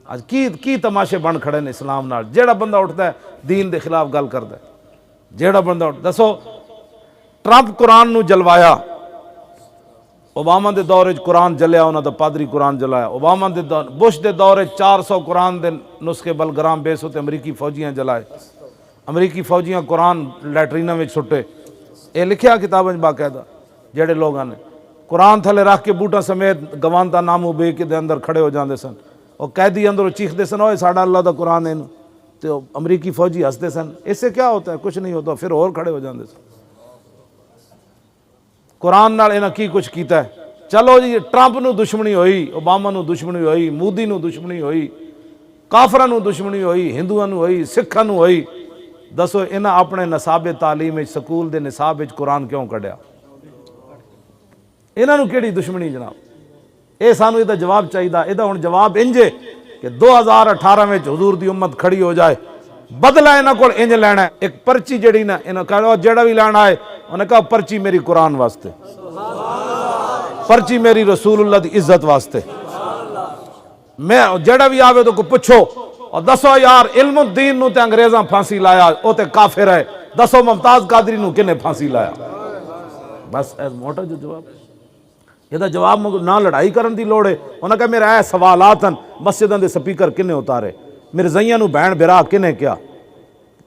اج کی تماشے بن کھڑے نے اسلام نال. جیڑا بندہ اٹھتا ہے دین دے خلاف گل کردا ہے, جیڑا بندہ دسو ٹرمپ قرآن نو جلوایا, اوباما دے دور وچ قرآن جلیا, انہاں دا پادری قرآن جلایا. اوباما دے دور, بش دے دور وچ 400 قرآن دے نسخے بلگرام بیس تے امریکی فوجیاں جلائے. امریکی فوجیاں قرآن لیٹریناں وچ سٹے. اے لکھیا کتاباں وچ باقاعدہ. جڑے لوگاں نے قرآن تھلے رکھ کے بوٹاں سمیت گوانتا نامو بے کے دے اندر کھڑے ہو جاندے سن, اور قیدی اندروں چیخدے سن اوئے ساڈا اللہ دا قرآن ہے. تو امریکی فوجی ہستے سن, اس سے کیا ہوتا ہے, کچھ نہیں ہوتا, پھر اور کھڑے ہو جاندے سن. قرآن نال انہاں کی کچھ کیتا ہے. چلو جی ٹرمپ نو دشمنی ہوئی, اوباما نو دشمنی ہوئی, مودی نو دشمنی ہوئی, کافراں نو دشمنی ہوئی, ہندوؤں نو ہوئی, سکھاں نو ہوئی. دسو انہاں اپنے نصاب تعلیم سکول دے نصاب وچ قرآن کیوں کڈیا؟ انہاں نو کیڑی دشمنی جناب؟ اے سانو دا جواب چاہیدا. اے دا ہن جواب انجے کہ 2018 وچ حضور دی امت کھڑی ہو جائے, بدلہ انہاں کول انج لینا ہے. ایک پرچی جڑی نا انہاں کہو جڑا بھی لینا ہے, انہاں کہا پرچی میری قرآن واسطے, پرچی میری رسول اللہ دی عزت واسطے. میں جڑا بھی آوے تو کو پوچھو اور دسو یار علم الدین نو تے انگریزاں پھانسی لایا, او تے کافر ہے. دسو ممتاز قادری نو کنے پھانسی لایا؟ بس ایز موٹا جو جواب. یہ دا جواب نہ لڑائی کرن دی لوڑ ہے. انہاں کہا میرے اے سوالات ہیں, مسجداں دے سپیکر کنے اتارے, میرے زیاں نو بہن برا کنے کیا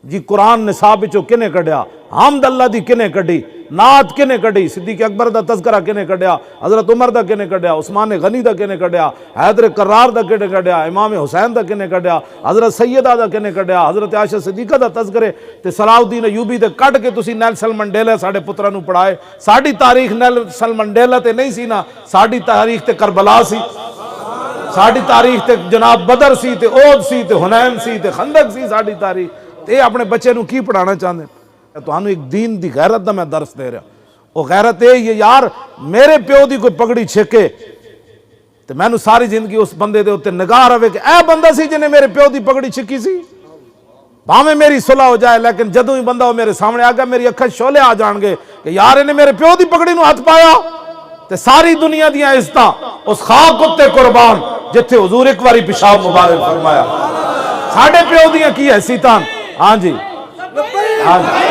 جی, قرآن نصاب وچوں کنے کڈیا, حمد اللہ دی کنے کڈی, نعت کنے کڈی, صدیق اکبر دا تذکرہ کنے کڈیا, حضرت عمر دا کنے کڈیا, عثمان غنی دا کنے کڈیا, حیدر کرار دا کنے کڈیا, امام حسین دا کنے کڈیا, حضرت سیدہ دا کنے کڈیا, حضرت عائشہ صدیقہ دا تذکرے تے صلاح الدین ایوبی دے کڈ کے تسی نیلسن منڈیلا ساڈے پتراں نو پڑھائے. ساڈی تاریخ نیلسن منڈیلا تے نہیں سی نا, ساڈی تاریخ تے کربلا سی, ساڈی تاریخ تے جناب بدر سی, تے احد سی, تے حنین سی, تے خندق سی ساڈی تاریخ. تے اپنے بچے نو کی پڑھانا چاہتے ہیں؟ تو ایک دین دی غیرت دا میں درس دے رہا. وہ غیرت یہ یار میرے پیو دی کوئی پگڑی چھکے تو میں نو ساری زندگی اس بندے دے ہوتے نگاہ رہے کہ اے بندہ سی جنہیں میرے پیو دی پگڑی چھکی سی, بھاویں میری صلح ہو جائے, لیکن جدوں ہی بندہ میرے سامنے آ گیا میری اکھاں شولے آ جان گے کہ یار انہیں میرے پیو دی پگڑی نو ہاتھ پایا. تے ساری دنیا دیاں عزتاں اس خاک اتے قربان جتھے حضور ایک واری پیشاب مبارک فرمایا. ساڈے پیو دیاں کی حیثیتاں. ہاں جی, ہاں جی.